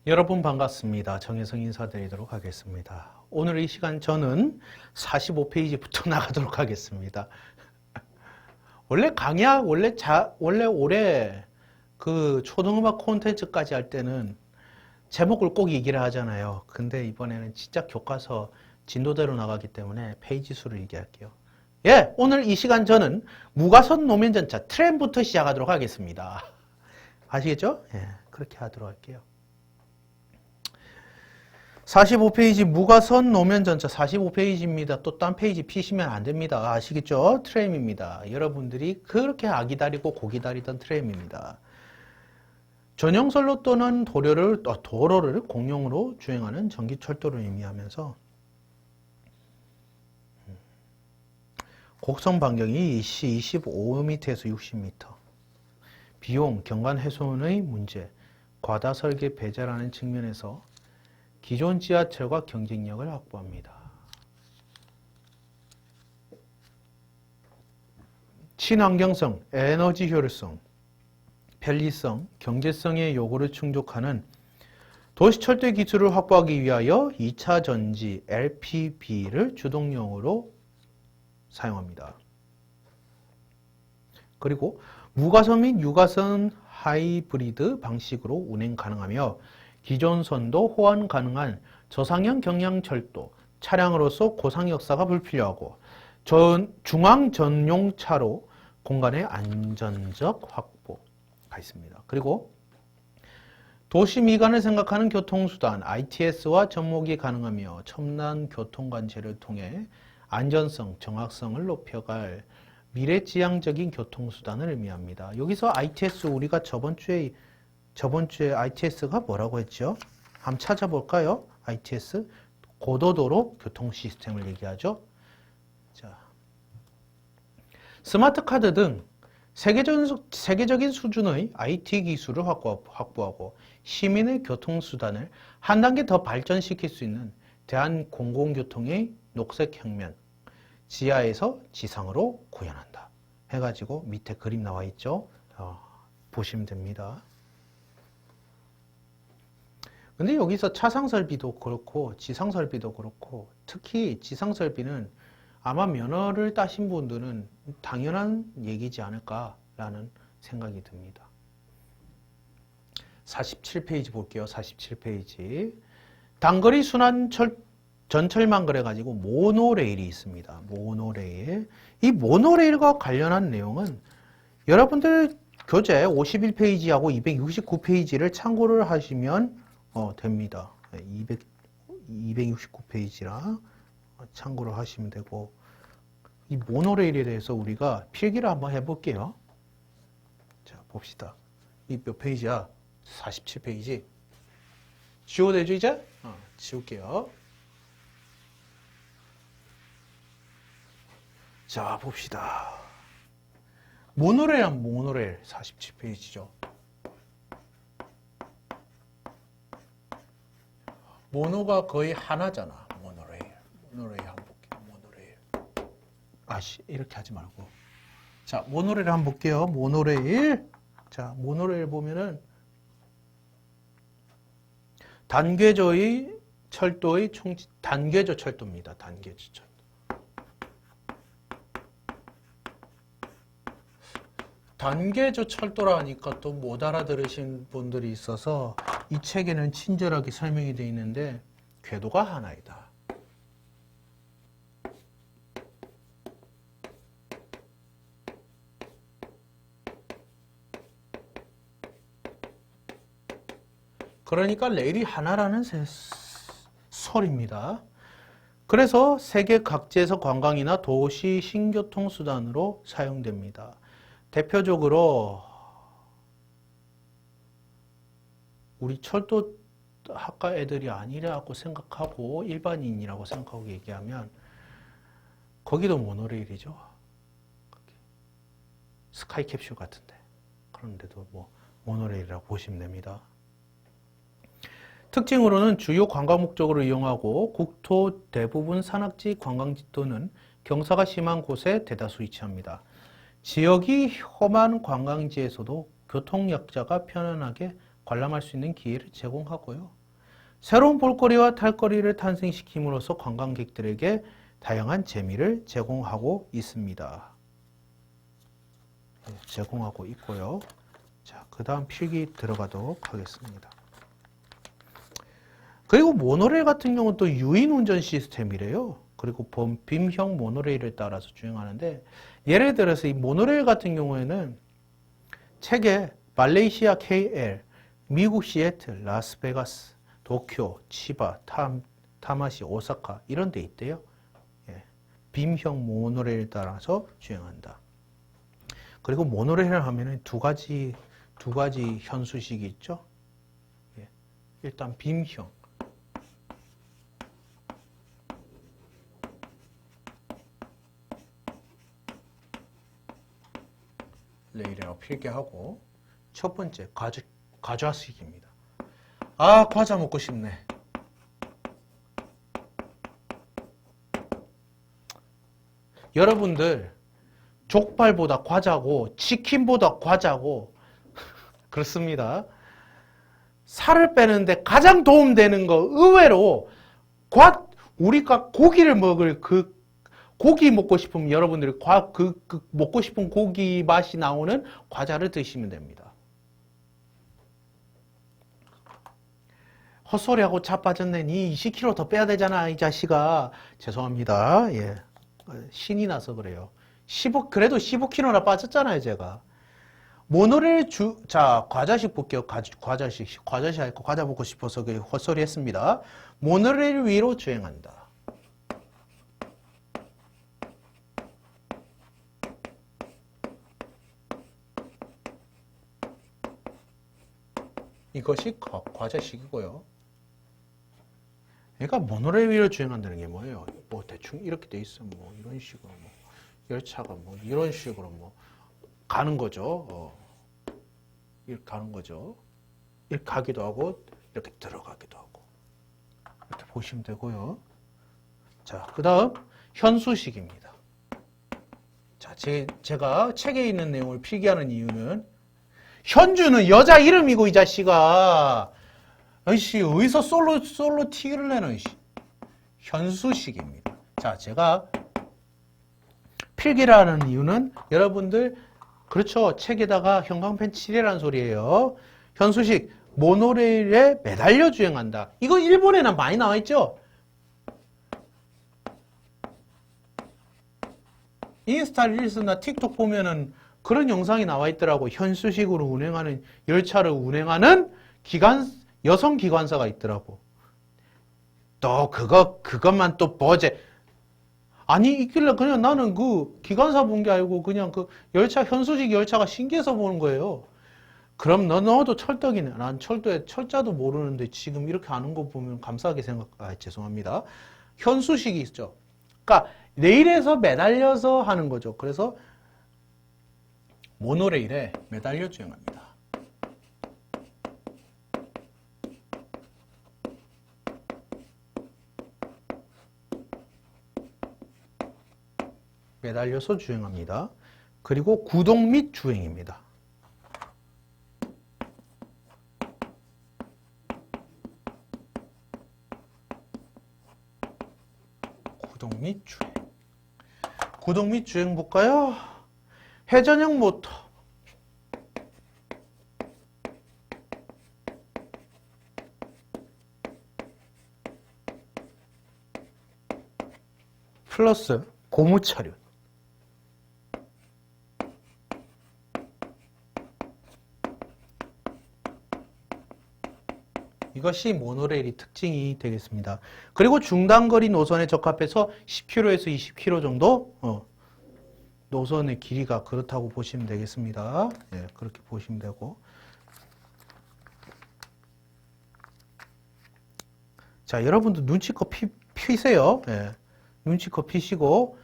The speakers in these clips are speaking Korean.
여러분 반갑습니다. 정혜성 인사드리도록 하겠습니다. 오늘 이 시간 저는 45페이지부터 나가도록 하겠습니다. 원래 강약, 원래 올해 그 초등음악 콘텐츠까지 할 때는 제목을 꼭 얘기를 하잖아요. 근데 이번에는 진짜 교과서 진도대로 나가기 때문에 페이지 수를 얘기할게요. 예, 오늘 이 시간 저는 무가선 노면전차 트램부터 시작하도록 하겠습니다. 아시겠죠? 예, 그렇게 하도록 할게요. 45페이지 무가선 노면전차 45페이지입니다. 또 딴 페이지 피시면 안 됩니다. 아시겠죠? 트램입니다. 여러분들이 그렇게 아기다리고 고기다리던 트램입니다. 전용선로 또는 도로를 공용으로 주행하는 전기철도를 의미하면서 곡선 반경이 25m에서 60m. 비용, 경관 훼손의 문제, 과다 설계 배제라는 측면에서 기존 지하철과 경쟁력을 확보합니다. 친환경성, 에너지 효율성, 편리성, 경제성의 요구를 충족하는 도시철도 기술을 확보하기 위하여 2차 전지 LPB를 주동용으로 사용합니다. 그리고 무가선 및 유가선 하이브리드 방식으로 운행 가능하며 기존 선도 호환 가능한 저상형 경량철도 차량으로서 고상 역사가 불필요하고 중앙 전용차로 공간의 안전적 확보가 있습니다. 그리고 도시 미관을 생각하는 교통수단 ITS와 접목이 가능하며 첨단 교통관제를 통해 안전성, 정확성을 높여갈 미래지향적인 교통수단을 의미합니다. 여기서 ITS 우리가 저번 주에 ITS가 뭐라고 했죠? 한번 찾아볼까요? ITS 고도도로 교통 시스템을 얘기하죠. 자, 스마트 카드 등 세계적인 수준의 IT 기술을 확보하고 시민의 교통수단을 한 단계 더 발전시킬 수 있는 대한공공교통의 녹색혁명, 지하에서 지상으로 구현한다. 해가지고 밑에 그림 나와 있죠. 보시면 됩니다. 근데 여기서 차상 설비도 그렇고 지상 설비도 그렇고 특히 지상 설비는 아마 면허를 따신 분들은 당연한 얘기지 않을까라는 생각이 듭니다. 47페이지 볼게요. 47페이지. 단거리 순환 전철망 그래가지고 모노레일이 있습니다. 모노레일. 이 모노레일과 관련한 내용은 여러분들 교재 51페이지하고 269페이지를 참고를 하시면 됩니다. 269페이지라 참고를 하시면 되고 이 모노레일에 대해서 우리가 필기를 한번 해볼게요. 자, 봅시다. 이 몇 페이지야? 47페이지. 지워도 되죠, 이제? 지울게요. 자, 봅시다. 모노레일 47페이지죠. 모노가 거의 하나잖아. 모노레일 한번 볼게요. 모노레일. 이렇게 하지 말고. 자, 모노레일 한번 볼게요. 모노레일. 자, 모노레일 보면은 단계조 철도입니다. 단계조 철도. 단계조 철도라니까 또 못 알아들으신 분들이 있어서 이 책에는 친절하게 설명이 되어 있는데 궤도가 하나이다. 그러니까 레일이 하나라는 설입니다. 그래서 세계 각지에서 관광이나 도시 신교통수단으로 사용됩니다. 대표적으로 우리 철도 학과 애들이 아니라고 생각하고 일반인이라고 생각하고 얘기하면 거기도 모노레일이죠. 스카이캡슐 같은데 그런데도 모노레일이라고 보시면 됩니다. 특징으로는 주요 관광 목적으로 이용하고 국토 대부분 산악지 관광지 또는 경사가 심한 곳에 대다수 위치합니다. 지역이 험한 관광지에서도 교통약자가 편안하게 관람할 수 있는 기회를 제공하고요. 새로운 볼거리와 탈거리를 탄생시킴으로써 관광객들에게 다양한 재미를 제공하고 있습니다. 네, 제공하고 있고요. 자, 그 다음 필기 들어가도록 하겠습니다. 그리고 모노레일 같은 경우는 또 유인 운전 시스템이래요. 그리고 빔형 모노레일을 따라서 주행하는데, 예를 들어서 이 모노레일 같은 경우에는 책에 말레이시아 KL, 미국 시애틀, 라스베가스, 도쿄, 치바, 타마시, 오사카 이런 데 있대요. 예. 빔형 모노레일 따라서 주행한다. 그리고 모노레일을 하면은 두 가지 현수식이 있죠. 예. 일단 빔형. 레일이라고 필기하고, 첫 번째 과자식입니다. 아, 과자 먹고 싶네. 여러분들 족발보다 과자고 치킨보다 과자고 그렇습니다. 살을 빼는데 가장 도움되는 거 의외로 우리가 고기를 먹을 그 고기 먹고 싶으면 여러분들이 먹고 싶은 고기 맛이 나오는 과자를 드시면 됩니다. 헛소리하고 자빠졌네. 니 20kg 더 빼야 되잖아, 이 자식아. 죄송합니다. 예. 신이 나서 그래요. 그래도 15kg나 빠졌잖아요, 제가. 모노레일 자, 과자식 볼게요. 과자식 할거 과자 먹고 싶어서 헛소리 했습니다. 모노레일 위로 주행한다. 이것이 과자식이고요. 그러니까 모노레일 위로 주행한다는 게 뭐예요? 뭐 대충 이렇게 돼 있어. 뭐 이런 식으로 뭐 열차가 뭐 이런 식으로 뭐 가는 거죠. 이렇게 가는 거죠. 이렇게 가기도 하고 이렇게 들어가기도 하고 이렇게 보시면 되고요. 자, 그 다음 현수식입니다. 자, 제가 책에 있는 내용을 필기하는 이유는 현주는 여자 이름이고 이 자식아. 아이씨 어디서 솔로 티를 내는 현수식입니다. 자, 제가 필기를 하는 이유는 여러분들 그렇죠. 책에다가 형광펜 칠해라는 소리예요. 현수식 모노레일에 매달려 주행한다. 이거 일본에는 많이 나와 있죠. 인스타 릴스나 틱톡 보면은 그런 영상이 나와 있더라고. 현수식으로 운행하는 열차를 운행하는 여성 기관사가 있더라고. 또 그것만 또 보제. 아니 있길래 그냥 나는 그 기관사 본 게 아니고 그냥 그 현수식 열차가 신기해서 보는 거예요. 그럼 너도 철떡이네. 난 철자도 모르는데 지금 이렇게 아는 거 보면 감사하게 죄송합니다. 현수식이 있죠. 그러니까 레일에서 매달려서 하는 거죠. 그래서 모노레일에 매달려 주행합니다. 매달려서 주행합니다. 그리고 구동 및 주행입니다. 구동 및 주행. 구동 및 주행 볼까요? 회전형 모터. 플러스 고무 차륜. 이것이 모노레일의 특징이 되겠습니다. 그리고 중단거리 노선에 적합해서 10km에서 20km 정도 노선의 길이가 그렇다고 보시면 되겠습니다. 예, 그렇게 보시면 되고. 자, 여러분들 눈치껏 피세요. 예, 눈치껏 피시고.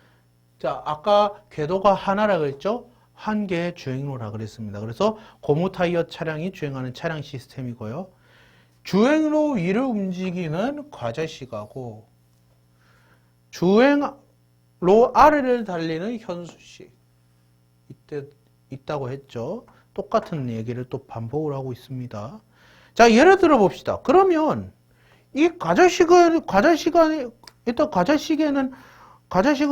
자, 아까 궤도가 하나라고 했죠? 한 개의 주행로라 그랬습니다. 그래서 고무 타이어 차량이 주행하는 차량 시스템이고요. 주행로 위를 움직이는 과자식하고 주행로 아래를 달리는 현수식 이때 있다고 했죠. 똑같은 얘기를 또 반복을 하고 있습니다. 자, 예를 들어 봅시다. 그러면 이 과자식은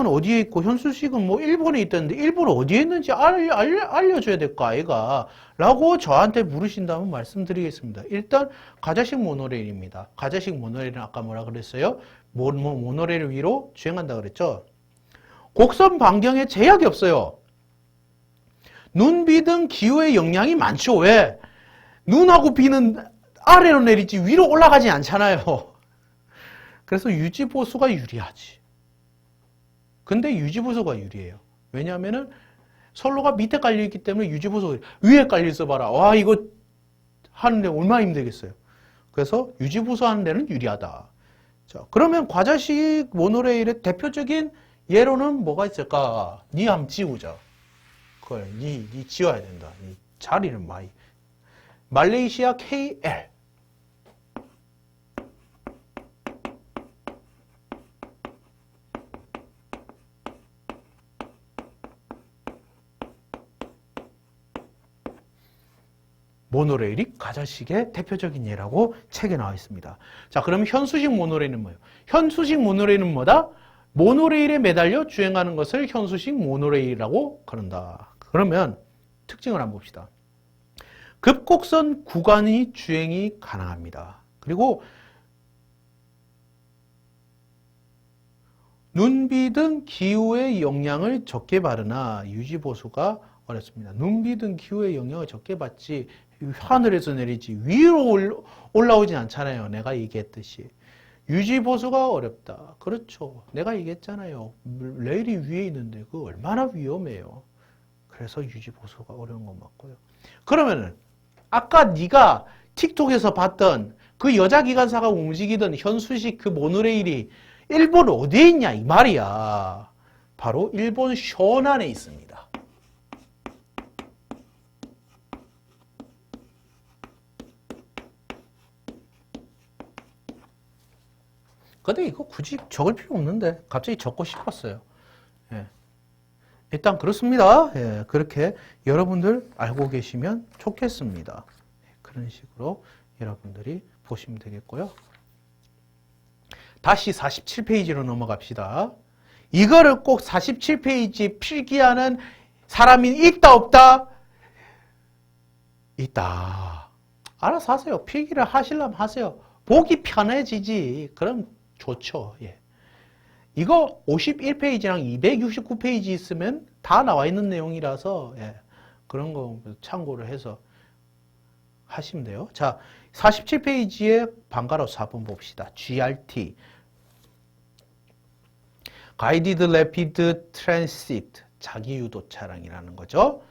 어디에 있고 현수식은 뭐 일본에 있다는데 일본 어디에 있는지 알려줘야 될 거 아이가? 라고 저한테 물으신다면 말씀드리겠습니다. 일단 과자식 모노레일입니다. 과자식 모노레일은 아까 뭐라 그랬어요? 모노레일 위로 주행한다 그랬죠? 곡선 반경에 제약이 없어요. 눈, 비 등 기후의 영향이 많죠. 왜? 눈하고 비는 아래로 내리지 위로 올라가지 않잖아요. 그래서 유지보수가 유리하지. 근데 유지보수가 유리해요. 왜냐하면은 선로가 밑에 깔려있기 때문에 유지보수가 위에 깔려있어 봐라. 와, 이거 하는데 얼마나 힘들겠어요. 그래서 유지보수 하는 데는 유리하다. 자, 그러면 과자식 모노레일의 대표적인 예로는 뭐가 있을까? 니 한번 지우자. 그걸 니 지워야 된다. 니 자리는 많이. 말레이시아 KL. 모노레일이 과자식의 대표적인 예라고 책에 나와 있습니다. 자, 그럼 현수식 모노레일은 뭐예요? 현수식 모노레일은 뭐다? 모노레일에 매달려 주행하는 것을 현수식 모노레일이라고 그런다. 그러면 특징을 한번 봅시다. 급곡선 구간이 주행이 가능합니다. 그리고 눈비 등 기후의 영향을 적게 받으나 유지보수가 어렵습니다. 눈비 등 기후의 영향을 적게 받지 하늘에서 내리지 위로 올라오진 않잖아요. 내가 얘기했듯이. 유지보수가 어렵다. 그렇죠. 내가 얘기했잖아요. 레일이 위에 있는데 그거 얼마나 위험해요. 그래서 유지보수가 어려운 건 맞고요. 그러면은 아까 네가 틱톡에서 봤던 그 여자 기관사가 움직이던 현수식 그 모노레일이 일본 어디에 있냐 이 말이야. 바로 일본 쇼난에 있습니다. 근데 이거 굳이 적을 필요 없는데 갑자기 적고 싶었어요. 예. 일단 그렇습니다. 예. 그렇게 여러분들 알고 계시면 좋겠습니다. 그런 식으로 여러분들이 보시면 되겠고요. 다시 47페이지로 넘어갑시다. 이거를 꼭 47페이지 필기하는 사람이 있다 없다? 있다. 알아서 하세요. 필기를 하시려면 하세요. 보기 편해지지. 그럼 좋죠. 예. 이거 51페이지랑 269페이지 있으면 다 나와 있는 내용이라서 예. 그런 거 참고를 해서 하시면 돼요. 자, 47페이지에 번갈아서 4번 봅시다. GRT Guided Rapid Transit 자기유도 차량이라는 거죠.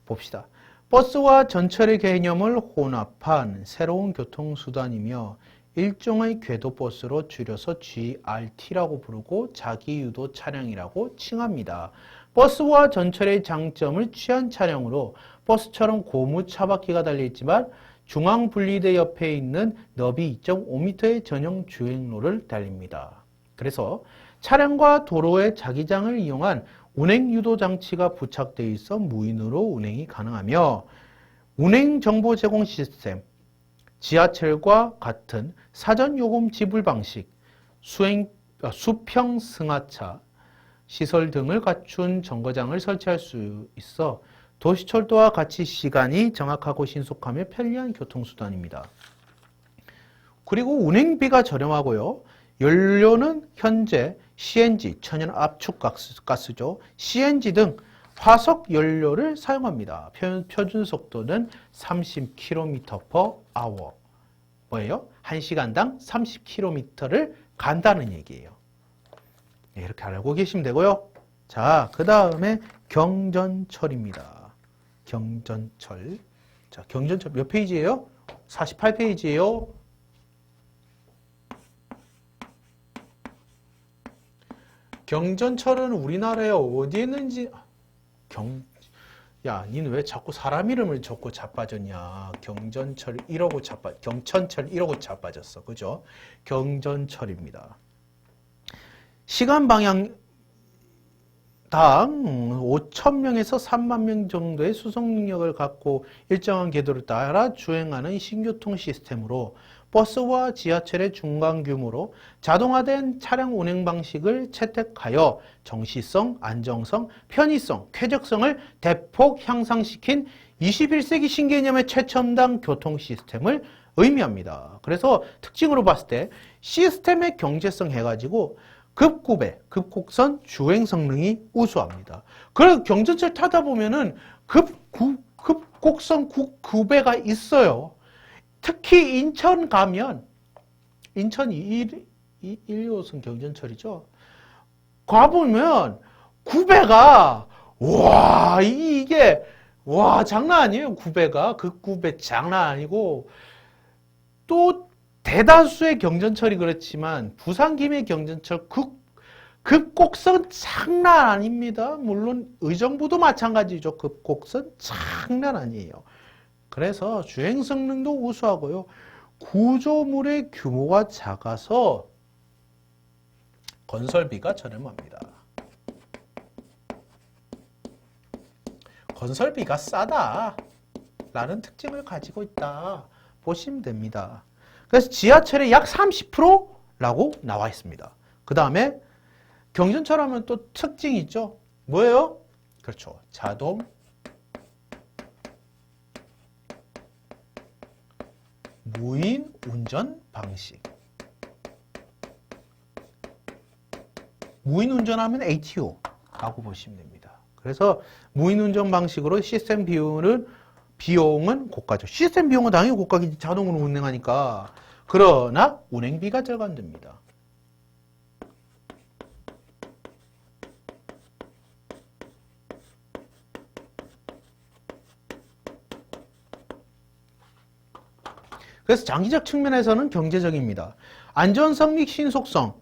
봅시다. 버스와 전철의 개념을 혼합한 새로운 교통수단이며 일종의 궤도버스로 줄여서 GRT라고 부르고 자기유도 차량이라고 칭합니다. 버스와 전철의 장점을 취한 차량으로 버스처럼 고무 차바퀴가 달려있지만 중앙 분리대 옆에 있는 너비 2.5m의 전용 주행로를 달립니다. 그래서 차량과 도로의 자기장을 이용한 운행 유도 장치가 부착되어 있어 무인으로 운행이 가능하며 운행 정보 제공 시스템, 지하철과 같은 사전 요금 지불 방식, 수평 승하차, 시설 등을 갖춘 정거장을 설치할 수 있어 도시철도와 같이 시간이 정확하고 신속하며 편리한 교통수단입니다. 그리고 운행비가 저렴하고요. 연료는 현재 CNG, 천연 압축가스죠. CNG 등 화석 연료를 사용합니다. 표준 속도는 30km/h. 뭐예요? 1시간당 30km를 간다는 얘기예요. 네, 이렇게 알고 계시면 되고요. 자, 그 다음에 경전철입니다. 경전철. 자, 경전철 몇 페이지예요? 48페이지예요. 경전철은 우리나라에 어디에 있는지 야, 니는 왜 자꾸 사람 이름을 적고 자빠졌냐? 경전철 이러고 경천철 이러고 자빠졌어. 그죠? 경전철입니다. 시간 방향 당 5,000명에서 3만 명 정도의 수송 능력을 갖고 일정한 궤도를 따라 주행하는 신교통 시스템으로 버스와 지하철의 중간 규모로 자동화된 차량 운행 방식을 채택하여 정시성, 안정성, 편의성, 쾌적성을 대폭 향상시킨 21세기 신개념의 최첨단 교통 시스템을 의미합니다. 그래서 특징으로 봤을 때 시스템의 경제성 해가지고 급구배, 급곡선, 주행 성능이 우수합니다. 그래서 경전철 타다 보면은 급곡선 구배가 있어요. 특히 인천 가면, 인천 1호선 경전철이죠. 가보면 구배가, 와, 이게, 와, 장난 아니에요. 구배가. 급구배 장난 아니고, 또 대다수의 경전철이 그렇지만 부산 김해 경전철 급곡선 장난 아닙니다. 물론 의정부도 마찬가지죠. 급곡선 장난 아니에요. 그래서 주행 성능도 우수하고요. 구조물의 규모가 작아서 건설비가 저렴합니다. 건설비가 싸다 라는 특징을 가지고 있다 보시면 됩니다. 그래서 지하철의 약 30%라고 나와 있습니다. 그 다음에 경전철 하면 또 특징이 있죠. 뭐예요? 그렇죠. 자동 무인 운전 방식. 무인 운전하면 ATO라고 보시면 됩니다. 그래서 무인 운전 방식으로 시스템 비용은 고가죠. 시스템 비용은 당연히 고가겠지. 자동으로 운행하니까. 그러나 운행비가 절감됩니다. 그래서 장기적 측면에서는 경제적입니다. 안전성 및 신속성,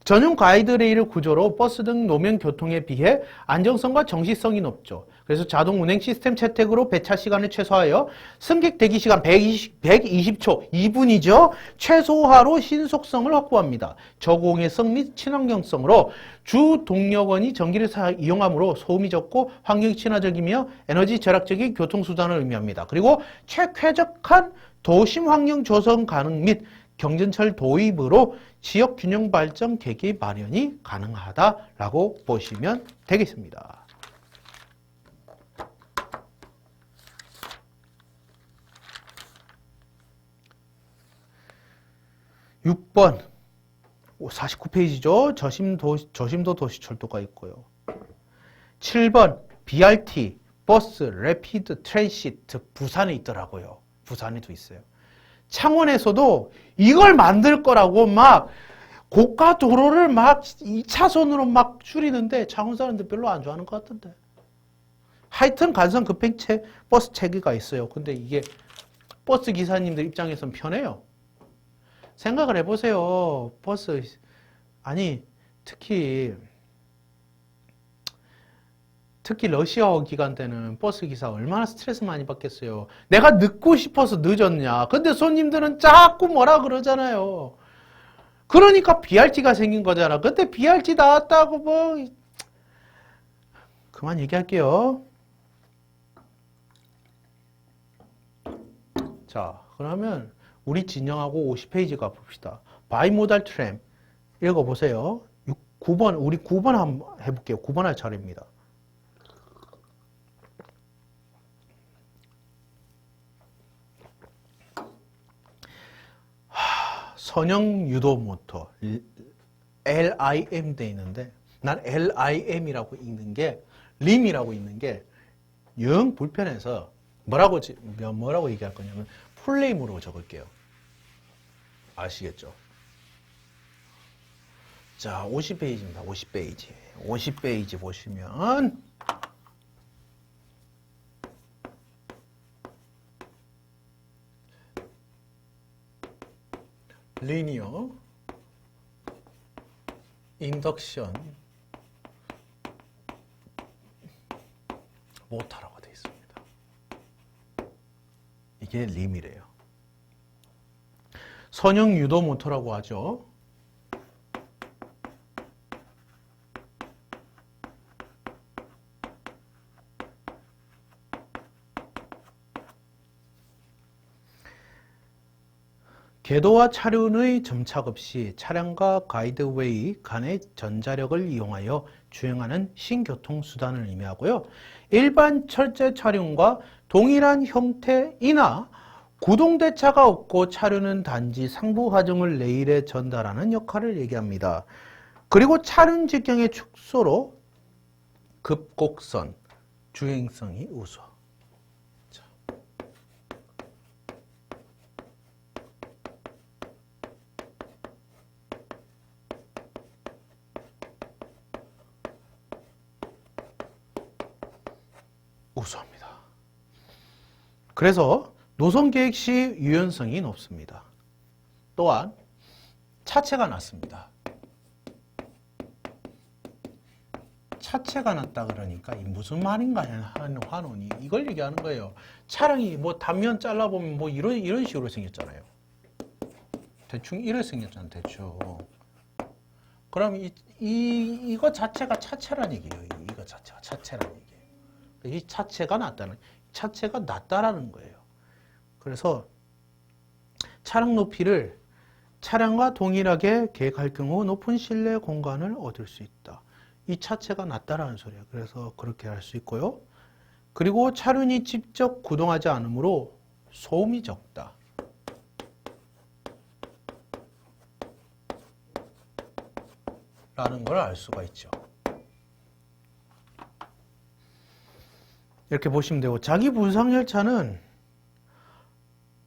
전용 가이드레일 구조로 버스 등 노면 교통에 비해 안정성과 정시성이 높죠. 그래서 자동 운행 시스템 채택으로 배차 시간을 최소화하여 승객 대기 시간 120초, 2분이죠. 최소화로 신속성을 확보합니다. 저공해성 및 친환경성으로 주 동력원이 전기를 이용하므로 소음이 적고 환경 친화적이며 에너지 절약적인 교통수단을 의미합니다. 그리고 최쾌적한 도심 환경 조성 가능 및 경전철 도입으로 지역 균형 발전 계기 마련이 가능하다라고 보시면 되겠습니다. 6번 49페이지죠. 저심도 도시철도가 있고요. 7번 BRT 버스 레피드 트랜시트 부산에 있더라고요. 부산에도 있어요. 창원에서도 이걸 만들 거라고 막 고가 도로를 막 2차선으로 막 줄이는데 창원 사람들 별로 안 좋아하는 것 같던데. 하여튼 간선 급행체 버스 체계가 있어요. 근데 이게 버스 기사님들 입장에선 편해요. 생각을 해보세요. 버스 아니 특히 러시아어 기간 때는 버스 기사 얼마나 스트레스 많이 받겠어요. 내가 늦고 싶어서 늦었냐. 근데 손님들은 자꾸 뭐라 그러잖아요. 그러니까 BRT가 생긴 거잖아. 근데 BRT 나왔다고 뭐 그만 얘기할게요. 자, 그러면 우리 진영하고 50페이지 가봅시다. 바이모달 트램 읽어보세요. 9번 우리 9번 한번 해볼게요. 9번 할 차례입니다. 선형 유도 모터 LIM 돼 있는데 난 LIM이라고 읽는 게 림이라고 읽는 게 영 불편해서 뭐라고 얘기할 거냐면 풀네임으로 적을게요. 아시겠죠? 자, 50페이지입니다. 50페이지. 50페이지 보시면 리니어 인덕션 모터라고 되어 있습니다. 이게 림이래요. 선형 유도 모터라고 하죠. 궤도와 차륜의 점착 없이 차량과 가이드웨이 간의 전자력을 이용하여 주행하는 신교통수단을 의미하고요. 일반 철제 차륜과 동일한 형태이나 구동대차가 없고 차륜은 단지 상부 하중을 레일에 전달하는 역할을 얘기합니다. 그리고 차륜 직경의 축소로 급곡선, 주행성이 우수. 우수합니다. 그래서 노선 계획 시 유연성이 높습니다. 또한 차체가 낮습니다. 차체가 낮다 그러니까 무슨 말인가 하는 환원이 이걸 얘기하는 거예요. 차량이 뭐 단면 잘라보면 뭐 이런 식으로 생겼잖아요. 대충 이렇게 생겼잖아요. 대충. 그럼 이거 자체가 차체란 얘기예요. 이거 자체가 차체란 얘기예요. 이 차체가 낮다라는 거예요. 그래서 차량 높이를 차량과 동일하게 계획할 경우 높은 실내 공간을 얻을 수 있다. 이 차체가 낮다라는 소리예요. 그래서 그렇게 할 수 있고요. 그리고 차륜이 직접 구동하지 않으므로 소음이 적다. 라는 걸 알 수가 있죠. 이렇게 보시면 되고, 자기 분상열차는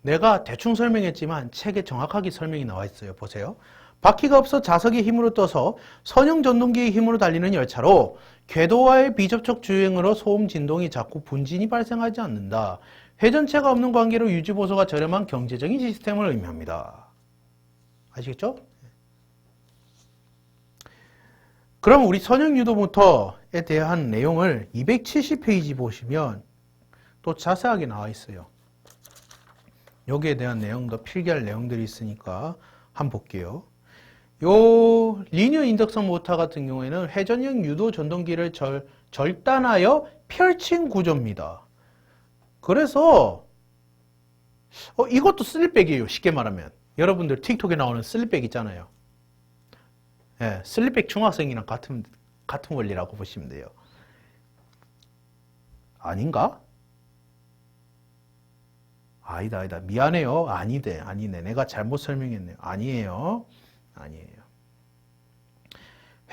내가 대충 설명했지만 책에 정확하게 설명이 나와 있어요. 보세요. 바퀴가 없어 자석의 힘으로 떠서 선형 전동기의 힘으로 달리는 열차로 궤도와의 비접촉 주행으로 소음 진동이 작고 분진이 발생하지 않는다. 회전체가 없는 관계로 유지보수가 저렴한 경제적인 시스템을 의미합니다. 아시겠죠? 그럼 우리 선형 유도 모터에 대한 내용을 270페이지 보시면 또 자세하게 나와 있어요. 여기에 대한 내용도 필기할 내용들이 있으니까 한번 볼게요. 요 리니어 인덕션 모터 같은 경우에는 회전형 유도 전동기를 절단하여 펼친 구조입니다. 그래서 이것도 슬립백이에요. 쉽게 말하면 여러분들 틱톡에 나오는 슬립백 있잖아요. 예, 슬립백 중학생이랑 같은 원리라고 보시면 돼요. 아닌가? 아니다. 미안해요. 아니네. 내가 잘못 설명했네요. 아니에요.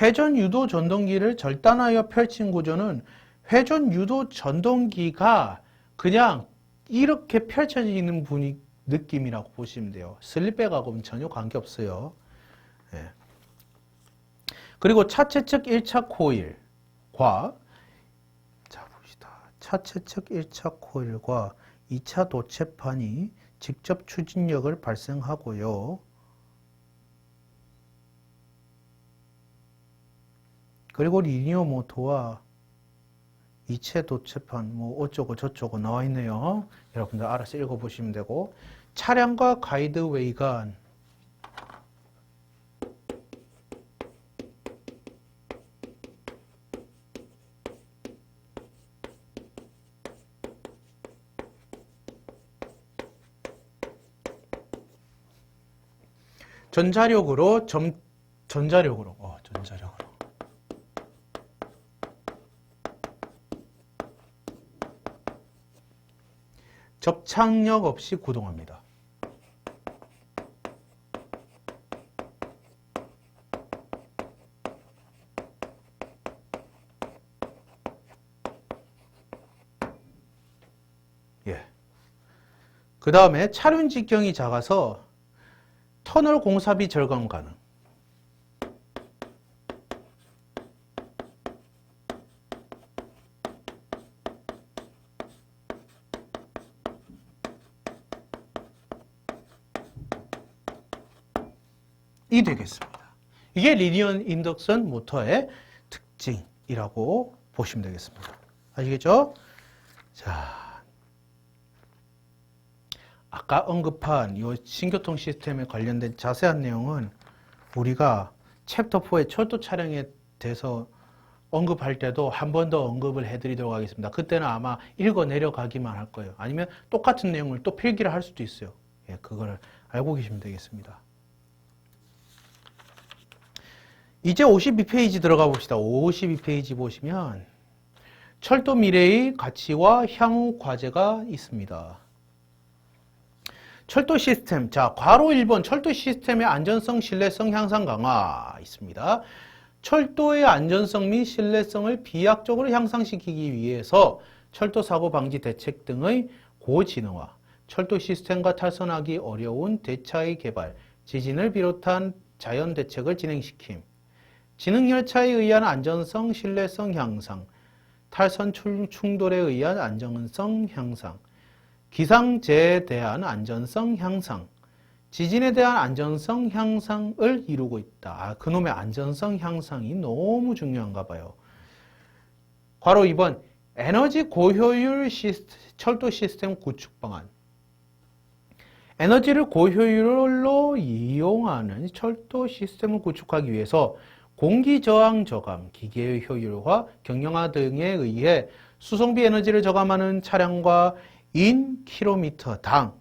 회전 유도 전동기를 절단하여 펼친 구조는 회전 유도 전동기가 그냥 이렇게 펼쳐지는 느낌이라고 보시면 돼요. 슬립백하고는 전혀 관계없어요. 예. 그리고 차체 측 1차 코일과 차체 측 1차 코일과 2차 도체판이 직접 추진력을 발생하고요. 그리고 리니어 모터와 이체 도체판 뭐 어쩌고 저쩌고 나와 있네요. 여러분들 알아서 읽어보시면 되고, 차량과 가이드웨이 간 전자력으로 접착력 없이 구동합니다. 예. 그 다음에 차륜 직경이 작아서 터널 공사비 절감 가능. 이 되겠습니다. 이게 리니어 인덕션 모터의 특징이라고 보시면 되겠습니다. 아시겠죠? 자, 아까 언급한 이 신교통 시스템에 관련된 자세한 내용은 우리가 챕터 4의 철도 차량에 대해서 언급할 때도 한 번 더 언급을 해드리도록 하겠습니다. 그때는 아마 읽어 내려가기만 할 거예요. 아니면 똑같은 내용을 또 필기를 할 수도 있어요. 예, 그거를 알고 계시면 되겠습니다. 이제 52페이지 들어가 봅시다. 52페이지 보시면 철도 미래의 가치와 향후 과제가 있습니다. 철도 시스템. 자, 괄호 1번 철도 시스템의 안전성, 신뢰성 향상 강화 있습니다. 철도의 안전성 및 신뢰성을 비약적으로 향상시키기 위해서 철도 사고 방지 대책 등의 고지능화, 철도 시스템과 탈선하기 어려운 대차의 개발, 지진을 비롯한 자연 대책을 진행시킴, 지능열차에 의한 안전성, 신뢰성 향상, 탈선 충돌에 의한 안전성 향상, 기상재해에 대한 안전성 향상, 지진에 대한 안전성 향상을 이루고 있다. 그놈의 안전성 향상이 너무 중요한가 봐요. 괄호 2번 에너지 고효율 철도 시스템 구축 방안. 에너지를 고효율로 이용하는 철도 시스템을 구축하기 위해서 공기저항 저감, 기계의 효율화, 경량화 등에 의해 수송비 에너지를 저감하는 차량과 인 킬로미터당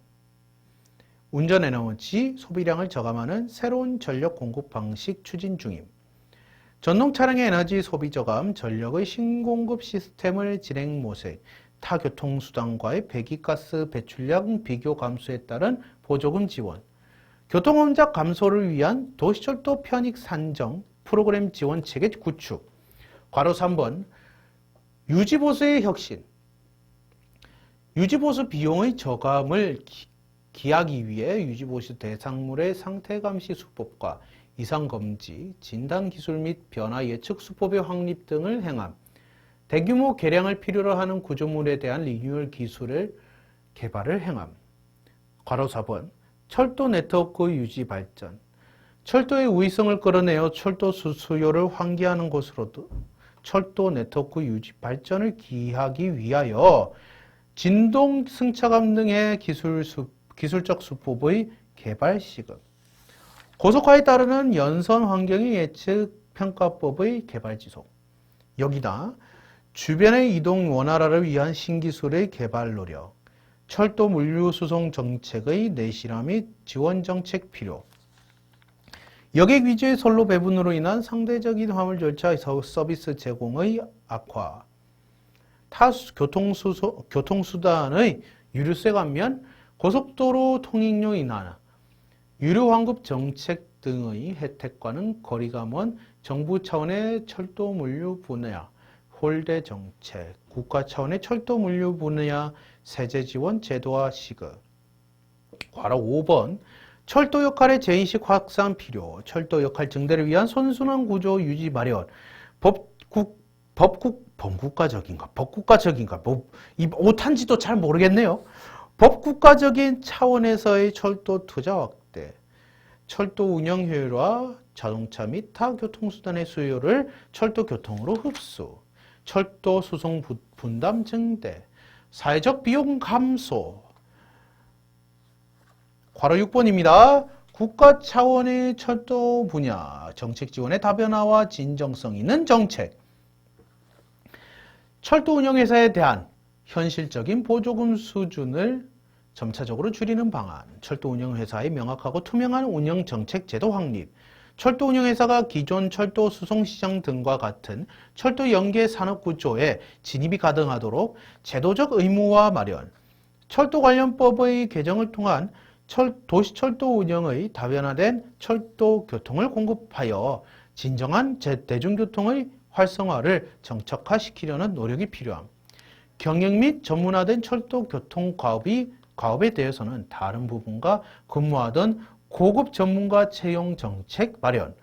운전 에너지 소비량을 저감하는 새로운 전력 공급 방식 추진 중임. 전동 차량의 에너지 소비 저감, 전력의 신공급 시스템을 진행 모색, 타 교통수단과의 배기가스 배출량 비교 감소에 따른 보조금 지원, 교통혼잡 감소를 위한 도시철도 편익 산정 프로그램 지원 체계 구축. 괄호 3번 유지보수의 혁신. 유지보수 비용의 저감을 기하기 위해 유지보수 대상물의 상태감시 수법과 이상검지, 진단기술 및 변화 예측 수법의 확립 등을 행함. 대규모 개량을 필요로 하는 구조물에 대한 리뉴얼 기술을 개발을 행함. 괄호 4번 철도 네트워크 유지 발전. 철도의 우위성을 끌어내어 철도 수요를 환기하는 것으로도 철도 네트워크 유지 발전을 기하기 위하여 진동 승차감 등의 기술적 수법의 개발 시급, 고속화에 따르는 연선 환경의 예측 평가법의 개발 지속, 여기다 주변의 이동 원활화를 위한 신기술의 개발 노력, 철도 물류 수송 정책의 내실화 및 지원 정책 필요, 여객 위주의 선로 배분으로 인한 상대적인 화물 절차 서비스 제공의 악화, 타 교통수단의 유류세 감면, 고속도로 통행료 인하, 유류 환급 정책 등의 혜택과는 거리가 먼 정부 차원의 철도 물류 분야, 홀대 정책, 국가 차원의 철도 물류 분야 세제 지원 제도화 시급. 괄호 5번 철도 역할의 재인식 확산 필요, 철도 역할 증대를 위한 선순환 구조 유지 마련, 법국가적인가, 이 오탄지도 잘 모르겠네요. 법국가적인 차원에서의 철도 투자 확대, 철도 운영 효율화, 자동차 및 타 교통수단의 수요를 철도 교통으로 흡수, 철도 수송 분담 증대, 사회적 비용 감소. 괄호 6번입니다. 국가 차원의 철도 분야 정책 지원의 다변화와 진정성 있는 정책, 철도 운영회사에 대한 현실적인 보조금 수준을 점차적으로 줄이는 방안, 철도 운영회사의 명확하고 투명한 운영 정책 제도 확립, 철도 운영회사가 기존 철도 수송시장 등과 같은 철도 연계 산업 구조에 진입이 가능하도록 제도적 의무화 마련, 철도 관련법의 개정을 통한 도시철도 운영의 다변화된 철도 교통을 공급하여 진정한 대중교통의 활성화를 정착화시키려는 노력이 필요함. 경영 및 전문화된 철도 교통 과업에 대해서는 다른 부분과 근무하던 고급 전문가 채용 정책 마련.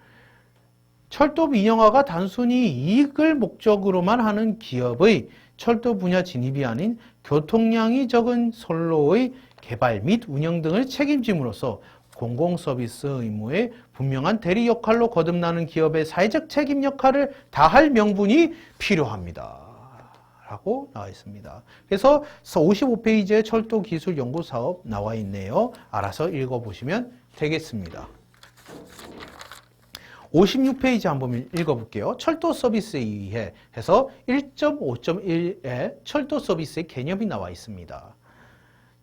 철도 민영화가 단순히 이익을 목적으로만 하는 기업의 철도 분야 진입이 아닌 교통량이 적은 선로의 개발 및 운영 등을 책임짐으로써 공공서비스 의무의 분명한 대리 역할로 거듭나는 기업의 사회적 책임 역할을 다할 명분이 필요합니다. 라고 나와 있습니다. 그래서 55페이지에 철도 기술 연구 사업 나와 있네요. 알아서 읽어보시면 되겠습니다. 56페이지 한번 읽어볼게요. 철도 서비스에 의해 해서 1.5.1에 철도 서비스의 개념이 나와 있습니다.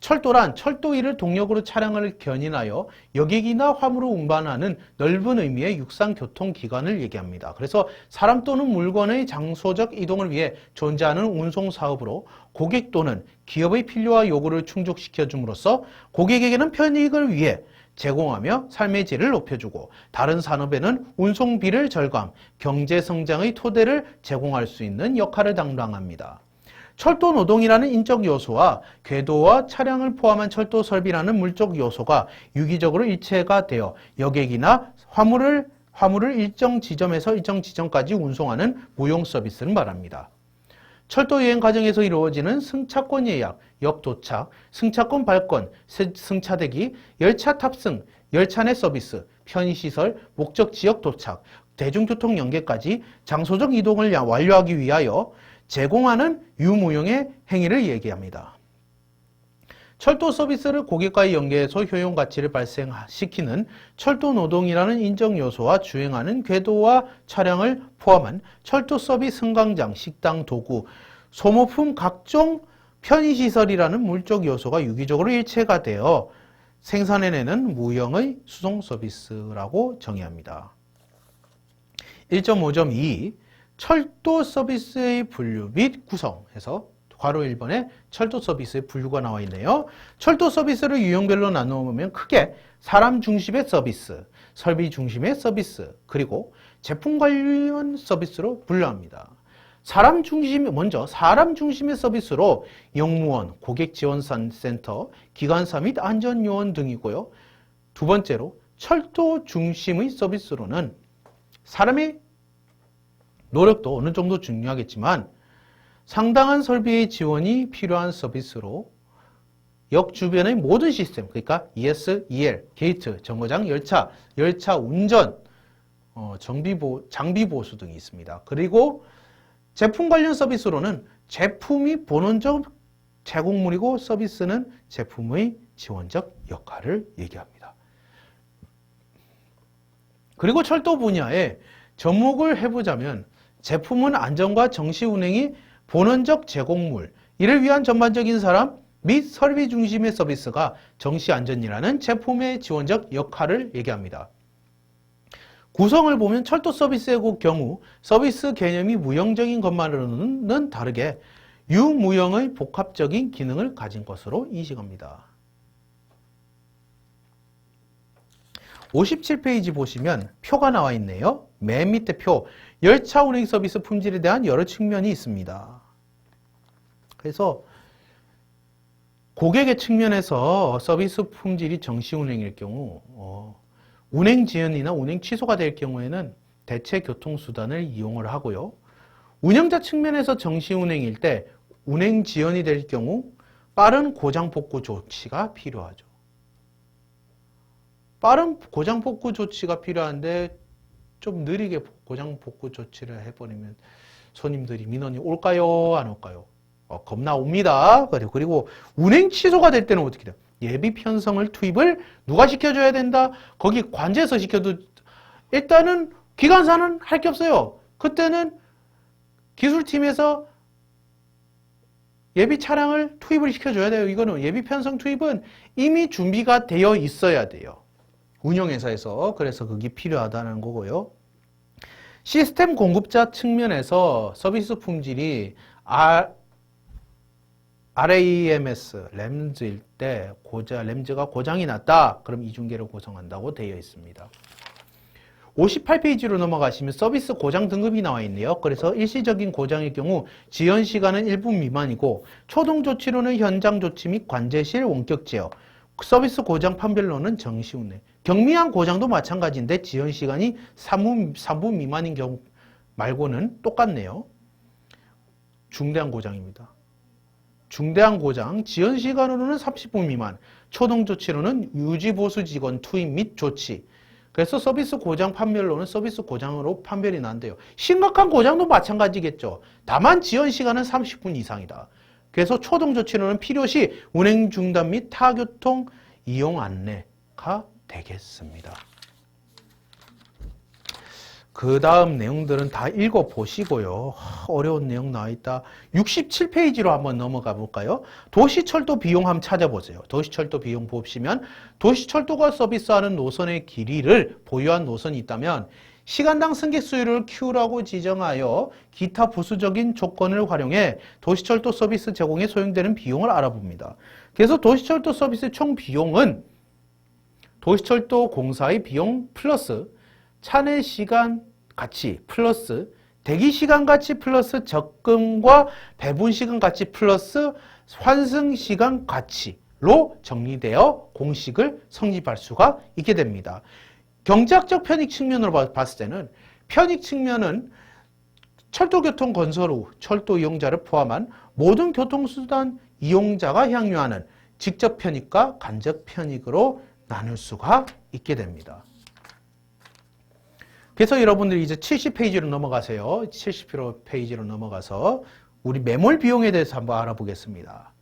철도란 철도 위를 동력으로 차량을 견인하여 여객이나 화물을 운반하는 넓은 의미의 육상교통기관을 얘기합니다. 그래서 사람 또는 물건의 장소적 이동을 위해 존재하는 운송사업으로 고객 또는 기업의 필요와 요구를 충족시켜 줌으로써 고객에게는 편익을 위해 제공하며 삶의 질을 높여주고 다른 산업에는 운송비를 절감, 경제성장의 토대를 제공할 수 있는 역할을 담당합니다. 철도 노동이라는 인적 요소와 궤도와 차량을 포함한 철도 설비라는 물적 요소가 유기적으로 일체가 되어 여객이나 화물을 일정 지점에서 일정 지점까지 운송하는 무용 서비스를 말합니다. 철도 여행 과정에서 이루어지는 승차권 예약, 역 도착, 승차권 발권, 승차 대기, 열차 탑승, 열차 내 서비스, 편의시설, 목적 지역 도착, 대중교통 연계까지 장소적 이동을 완료하기 위하여 제공하는 유무용의 행위를 얘기합니다. 철도 서비스를 고객과의 연계해서 효용 가치를 발생시키는 철도 노동이라는 인적 요소와 주행하는 궤도와 차량을 포함한 철도 서비스 승강장, 식당, 도구, 소모품 각종 편의시설이라는 물적 요소가 유기적으로 일체가 되어 생산해내는 무형의 수송 서비스라고 정의합니다. 1.5.2 철도 서비스의 분류 및 구성해서 괄호 1번에 철도 서비스의 분류가 나와 있네요. 철도 서비스를 유형별로 나누면 크게 사람 중심의 서비스, 설비 중심의 서비스, 그리고 제품 관련 서비스로 분류합니다. 먼저 사람 중심의 서비스로 영무원, 고객지원센터, 기관사 및 안전요원 등이고요. 두 번째로 철도 중심의 서비스로는 사람의 노력도 어느 정도 중요하겠지만 상당한 설비의 지원이 필요한 서비스로 역 주변의 모든 시스템, 그러니까 ES, EL, 게이트, 정거장, 열차 운전, 장비 보수 등이 있습니다. 그리고 제품 관련 서비스로는 제품이 본원적 제공물이고 서비스는 제품의 지원적 역할을 얘기합니다. 그리고 철도 분야에 접목을 해보자면 제품은 안전과 정시 운행이 본원적 제공물, 이를 위한 전반적인 사람 및 설비 중심의 서비스가 정시 안전이라는 제품의 지원적 역할을 얘기합니다. 구성을 보면 철도 서비스의 경우 서비스 개념이 무형적인 것만으로는 다르게 유무형의 복합적인 기능을 가진 것으로 인식합니다. 57페이지 보시면 표가 나와 있네요. 맨 밑에 표, 열차 운행 서비스 품질에 대한 여러 측면이 있습니다. 그래서 고객의 측면에서 서비스 품질이 정시 운행일 경우 운행 지연이나 운행 취소가 될 경우에는 대체 교통수단을 이용을 하고요. 운영자 측면에서 정시 운행일 때 운행 지연이 될 경우 빠른 고장 복구 조치가 필요하죠. 빠른 고장 복구 조치가 필요한데 좀 느리게 고장 복구 조치를 해버리면 손님들이 민원이 올까요? 안 올까요? 겁나 옵니다. 그리고 운행 취소가 될 때는 어떻게 돼요? 예비 편성을 투입을 누가 시켜줘야 된다? 거기 관제에서 시켜도 일단은 기관사는 할 게 없어요. 그때는 기술팀에서 예비 차량을 투입을 시켜줘야 돼요. 이거는 예비 편성 투입은 이미 준비가 되어 있어야 돼요. 운영회사에서. 그래서 그게 필요하다는 거고요. 시스템 공급자 측면에서 서비스 품질이 RAMS, 램즈일 때 램즈가 고장이 났다. 그럼 이중계를 구성한다고 되어 있습니다. 58페이지로 넘어가시면 서비스 고장 등급이 나와 있네요. 그래서 일시적인 고장의 경우 지연 시간은 1분 미만이고 초동 조치로는 현장 조치 및 관제실 원격 제어, 서비스 고장 판별로는 정시 운행. 경미한 고장도 마찬가지인데 지연 시간이 3분 미만인 경우 말고는 똑같네요. 중대한 고장입니다. 중대한 고장, 지연 시간으로는 30분 미만, 초동 조치로는 유지 보수 직원 투입 및 조치. 그래서 서비스 고장 판별로는 서비스 고장으로 판별이 난대요. 심각한 고장도 마찬가지겠죠. 다만 지연 시간은 30분 이상이다. 그래서 초동 조치로는 필요시 운행 중단 및 타교통 이용 안내가 되겠습니다. 그 다음 내용들은 다 읽어보시고요. 어려운 내용 나와있다. 67페이지로 한번 넘어가 볼까요? 도시철도 비용 한번 찾아보세요. 도시철도 비용 보시면 도시철도가 서비스하는 노선의 길이를 보유한 노선이 있다면 시간당 승객 수율을 Q라고 지정하여 기타 부수적인 조건을 활용해 도시철도 서비스 제공에 소요되는 비용을 알아봅니다. 그래서 도시철도 서비스 총 비용은 도시철도 공사의 비용 플러스 차내 시간 가치 플러스 대기 시간 가치 플러스 적금과 배분 시간 가치 플러스 환승 시간 가치로 정리되어 공식을 성립할 수가 있게 됩니다. 경제학적 편익 측면으로 봤을 때는 편익 측면은 철도교통 건설 후 철도 이용자를 포함한 모든 교통수단 이용자가 향유하는 직접 편익과 간접 편익으로 나눌 수가 있게 됩니다. 그래서 여러분들이 이제 70페이지로 넘어가세요. 70페이지로 넘어가서 우리 매몰 비용에 대해서 한번 알아보겠습니다.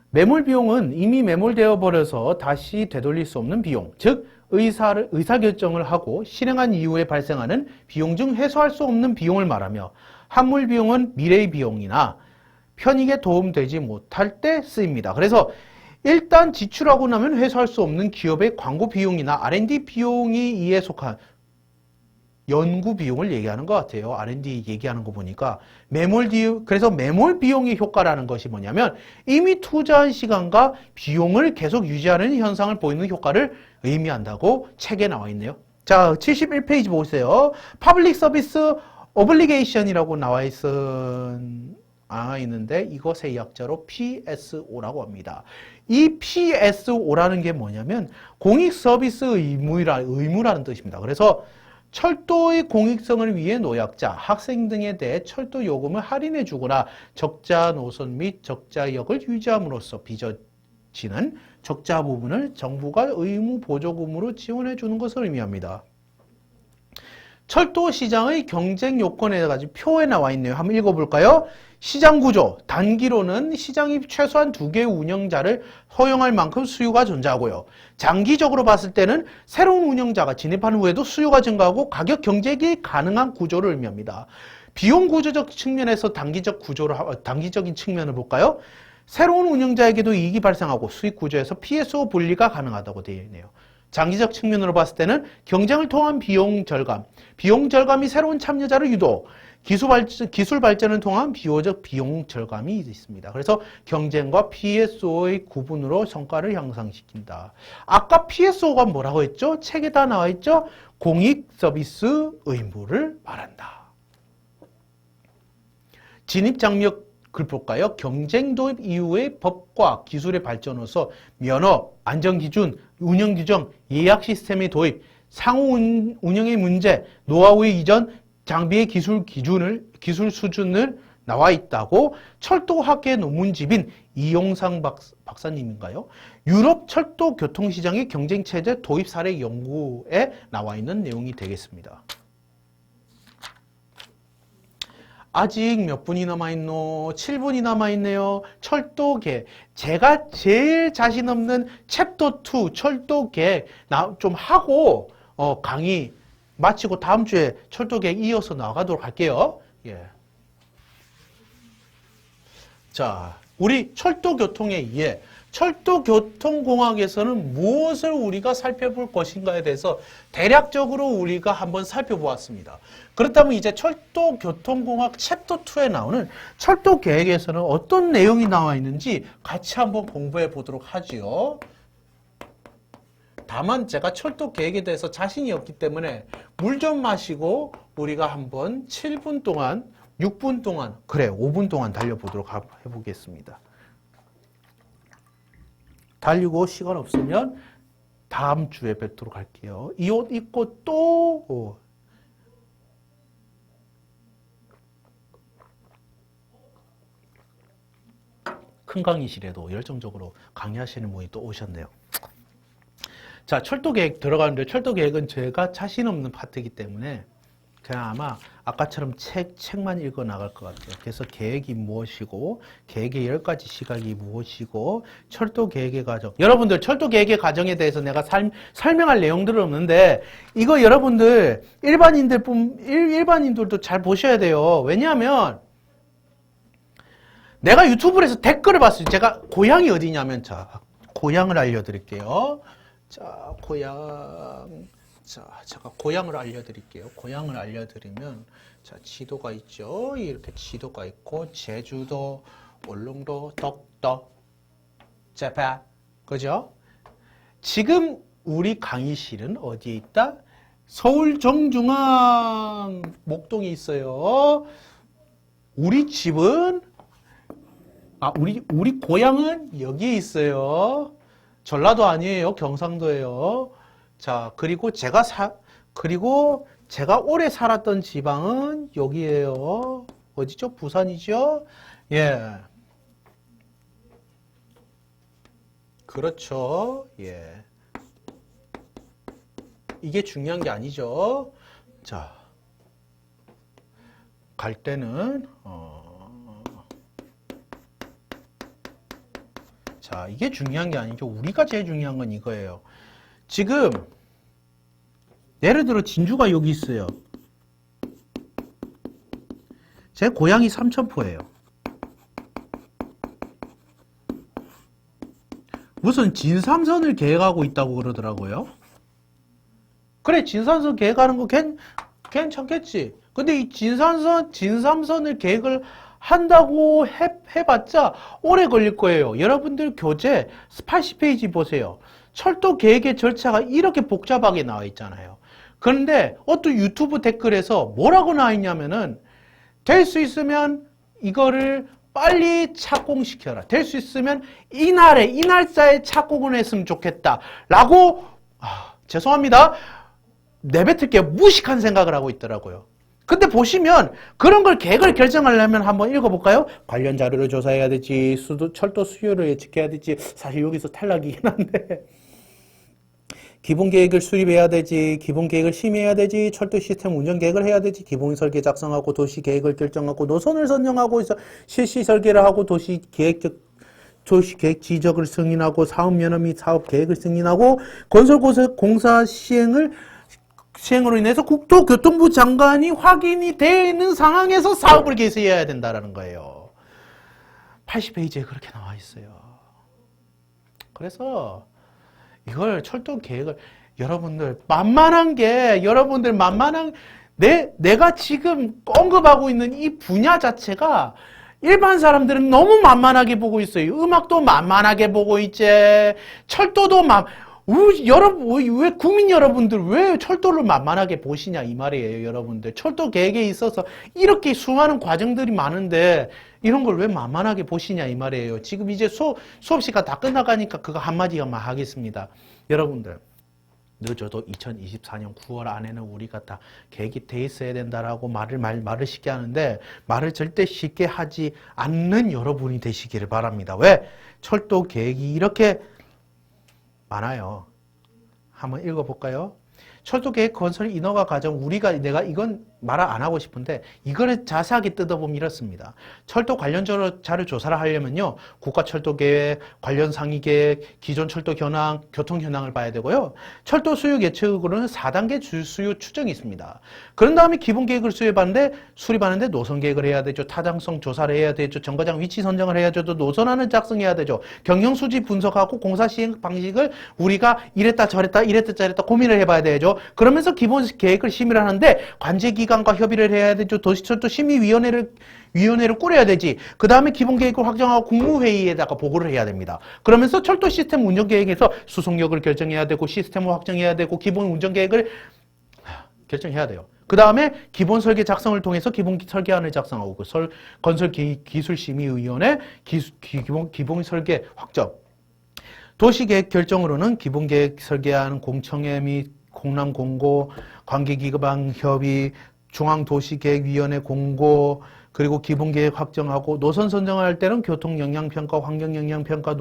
매몰 비용은 이미 매몰되어 버려서 다시 되돌릴 수 없는 비용, 즉 의사결정을 하고 실행한 이후에 발생하는 비용 중 해소할 수 없는 비용을 말하며 환물 비용은 미래의 비용이나 편익에 도움되지 못할 때 쓰입니다. 그래서 일단 지출하고 나면 회수할 수 없는 기업의 광고 비용이나 R&D 비용이 이에 속한 연구 비용을 얘기하는 것 같아요. R&D 얘기하는 거 보니까 그래서 매몰 비용의 효과라는 것이 뭐냐면 이미 투자한 시간과 비용을 계속 유지하는 현상을 보이는 효과를 의미한다고 책에 나와 있네요. 자, 71페이지 보세요. Public Service Obligation이라고 나와 있는데 이것의 약자로 PSO라고 합니다. 이 PSO라는 게 뭐냐면 공익 서비스 의무라는 뜻입니다. 그래서 철도의 공익성을 위해 노약자, 학생 등에 대해 철도 요금을 할인해 주거나 적자 노선 및 적자역을 유지함으로써 빚어지는 적자 부분을 정부가 의무 보조금으로 지원해 주는 것을 의미합니다. 철도 시장의 경쟁 요건에 가지고 표에 나와 있네요. 한번 읽어볼까요? 시장 구조, 단기로는 시장이 최소한 2개의 운영자를 허용할 만큼 수요가 존재하고요. 장기적으로 봤을 때는 새로운 운영자가 진입한 후에도 수요가 증가하고 가격 경쟁이 가능한 구조를 의미합니다. 비용 구조적 측면에서 단기적인 측면을 볼까요? 새로운 운영자에게도 이익이 발생하고 수익 구조에서 PSO 분리가 가능하다고 되어 있네요. 장기적 측면으로 봤을 때는 경쟁을 통한 비용 절감이 새로운 참여자를 유도, 기술 발전을 통한 비효적 비용 절감이 있습니다. 그래서 경쟁과 PSO의 구분으로 성과를 향상시킨다. 아까 PSO가 뭐라고 했죠? 책에 다 나와 있죠? 공익 서비스 의무를 말한다. 진입 장벽 글 볼까요? 경쟁 도입 이후의 법과 기술의 발전으로서 면허, 안전기준, 운영규정, 예약 시스템의 도입, 상호 운영의 문제, 노하우의 이전, 장비의 기술 수준을 나와 있다고 철도학계 논문집인 이용상 박사님인가요? 유럽 철도 교통시장의 경쟁체제 도입 사례 연구에 나와 있는 내용이 되겠습니다. 아직 몇 분이 남아있노? 7분이 남아있네요. 철도계. 제가 제일 자신 없는 챕터 2 철도계 좀 하고 강의 마치고 다음 주에 철도계획 이어서 나가도록 할게요. 예. 자, 우리 철도교통에 의해 철도교통공학에서는 무엇을 우리가 살펴볼 것인가에 대해서 대략적으로 우리가 한번 살펴보았습니다. 그렇다면 이제 철도교통공학 챕터 2에 나오는 철도계획에서는 어떤 내용이 나와 있는지 같이 한번 공부해 보도록 하지요. 다만 제가 철도 계획에 대해서 자신이 없기 때문에 물 좀 마시고 우리가 한번 7분 동안, 6분 동안, 그래 5분 동안 달려보도록 해보겠습니다. 달리고 시간 없으면 다음 주에 뵙도록 할게요. 이 옷 입고 또 큰 강의실에도 열정적으로 강의하시는 분이 또 오셨네요. 자, 철도 계획 들어가는데 철도 계획은 제가 자신 없는 파트이기 때문에 그냥 아마 아까처럼 책만 읽어 나갈 것 같아요. 그래서 계획이 무엇이고, 계획의 10가지 시각이 무엇이고, 철도 계획의 과정. 여러분들, 철도 계획의 과정에 대해서 내가 설명할 내용들은 없는데, 이거 여러분들, 일반인들도 잘 보셔야 돼요. 왜냐하면, 내가 유튜브에서 댓글을 봤어요. 제가 고향이 어디냐면, 자, 고향을 알려드릴게요. 자, 고향. 자, 제가 고향을 알려드릴게요. 고향을 알려드리면, 자, 지도가 있죠. 이렇게 지도가 있고, 제주도, 울릉도, 덕도, 재파, 그죠? 지금 우리 강의실은 어디에 있다? 서울 정중앙 목동에 있어요. 우리 집은, 우리 고향은 여기에 있어요. 전라도 아니에요. 경상도예요. 자, 그리고 제가 오래 살았던 지방은 여기에요. 어디죠? 부산이죠? 예. 그렇죠. 예. 이게 중요한 게 아니죠. 자, 갈 때는, 자, 이게 중요한 게 아니죠. 우리가 제일 중요한 건 이거예요. 지금 예를 들어 진주가 여기 있어요. 제 고향이 삼천포예요. 무슨 진삼선을 계획하고 있다고 그러더라고요. 그래, 진삼선 계획하는 거 괜찮겠지. 근데 이 진삼선을 계획을 한다고 해봤자 오래 걸릴 거예요. 여러분들 교재 80페이지 보세요. 철도 계획의 절차가 이렇게 복잡하게 나와 있잖아요. 그런데 어떤 유튜브 댓글에서 뭐라고 나와 있냐면은 될 수 있으면 이거를 빨리 착공시켜라. 될 수 있으면 이 날짜에 착공을 했으면 좋겠다. 라고 죄송합니다. 내뱉을게요. 무식한 생각을 하고 있더라고요. 근데 보시면 그런 걸 계획을 결정하려면 한번 읽어볼까요? 관련 자료를 조사해야 되지, 철도 수요를 예측해야 되지. 사실 여기서 탈락이긴 한데 기본 계획을 수립해야 되지, 기본 계획을 심의해야 되지, 철도 시스템 운영 계획을 해야 되지, 기본 설계 작성하고 도시 계획을 결정하고 노선을 선정하고 실시 설계를 하고 도시 계획 지적을 승인하고 사업 면허 및 사업 계획을 승인하고 건설 공사 시행으로 인해서 국토교통부 장관이 확인이 되는 상황에서 사업을 개시해야 된다는 거예요. 80페이지에 그렇게 나와 있어요. 그래서 이걸 철도 계획을 여러분들 내가 지금 언급하고 있는 이 분야 자체가 일반 사람들은 너무 만만하게 보고 있어요. 음악도 만만하게 보고 있지. 철도도 왜 국민 여러분들 왜 철도를 만만하게 보시냐 이 말이에요. 여러분들 철도 계획에 있어서 이렇게 수많은 과정들이 많은데 이런 걸 왜 만만하게 보시냐 이 말이에요. 지금 이제 수업 시간 다 끝나가니까 그거 한마디만 하겠습니다. 여러분들 늦어도 2024년 9월 안에는 우리가 다 계획이 돼 있어야 된다라고 말을 쉽게 하는데 말을 절대 쉽게 하지 않는 여러분이 되시기를 바랍니다. 왜? 철도 계획이 이렇게 많아요. 한번 읽어볼까요? 철도계획 건설 인허가 과정 내가 이건 말 안 하고 싶은데 이거를 자세하게 뜯어보면 이렇습니다. 철도 관련 자료 조사를 하려면요. 국가철도계획, 관련 상위계획, 기존 철도 현황, 교통 현황을 봐야 되고요. 철도 수요 예측으로는 4단계 수요 추정이 있습니다. 그런 다음에 기본 계획을 수립하는데 노선 계획을 해야 되죠. 타당성 조사를 해야 되죠. 정거장 위치 선정을 해야죠. 또 노선안을 작성해야 되죠. 경영수지 분석하고 공사 시행 방식을 우리가 이랬다 저랬다 고민을 해봐야 되죠. 그러면서 기본 계획을 심의를 하는데 관제기관과 협의를 해야 되죠. 도시철도 심의위원회를 꾸려야 되지. 그 다음에 기본 계획을 확정하고 국무회의에다가 보고를 해야 됩니다. 그러면서 철도 시스템 운영 계획에서 수송역을 결정해야 되고 시스템을 확정해야 되고 기본 운전 계획을 결정해야 돼요. 그 다음에 기본 설계 작성을 통해서 기본 설계안을 작성하고 건설 기술 심의위원회 기본 설계 확정. 도시계획 결정으로는 기본 계획 설계안 공청회 및 공람공고, 관계기관 협의, 중앙도시계획위원회 공고, 그리고 기본계획 확정하고 노선 선정할 때는 교통영향평가, 환경영향평가,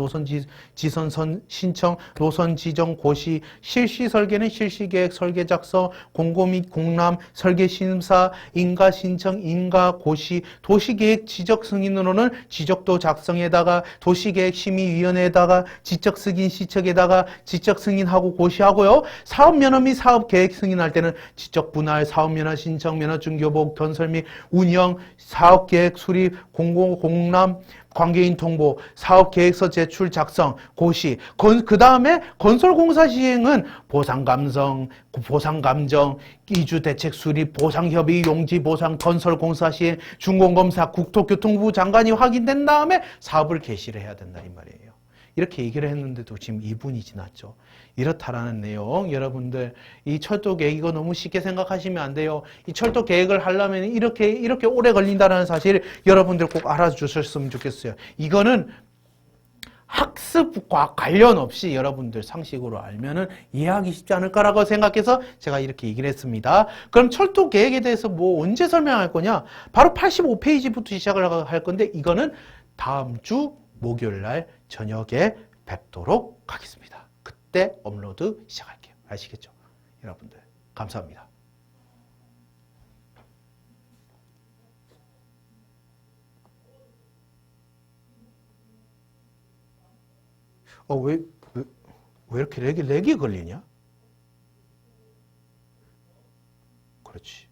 지선선 신청, 노선 지정 고시, 실시 설계는 실시계획 설계 작성, 공고 및 공람, 설계 심사, 인가 신청, 인가 고시, 도시계획 지적 승인으로는 지적도 작성에다가 도시계획 심의위원회에다가 지적 승인 시책에다가 지적 승인하고 고시하고요. 사업면허 및 사업계획 승인할 때는 지적 분할, 사업면허 신청, 면허 준교복, 건설 및 운영, 사업계획 수립, 공고 공람, 관계인 통보, 사업계획서 제출 작성, 고시. 그 다음에 건설공사 시행은 보상감정, 이주대책 수립, 보상협의, 용지 보상, 건설공사 시행, 준공검사, 국토교통부 장관이 확인된 다음에 사업을 개시를 해야 된다 이 말이에요. 이렇게 얘기를 했는데도 지금 2분이 지났죠. 이렇다라는 내용, 여러분들 이 철도 계획 이거 너무 쉽게 생각하시면 안 돼요. 이 철도 계획을 하려면 이렇게 오래 걸린다는 사실 여러분들 꼭 알아주셨으면 좋겠어요. 이거는 학습과 관련 없이 여러분들 상식으로 알면은 이해하기 쉽지 않을까라고 생각해서 제가 이렇게 얘기를 했습니다. 그럼 철도 계획에 대해서 뭐 언제 설명할 거냐? 바로 85페이지부터 시작을 할 건데 이거는 다음 주 목요일 날 저녁에 뵙도록 하겠습니다. 그때 업로드 시작할게요. 아시겠죠? 여러분들 감사합니다. 왜, 왜, 왜 이렇게 렉이 걸리냐? 그렇지.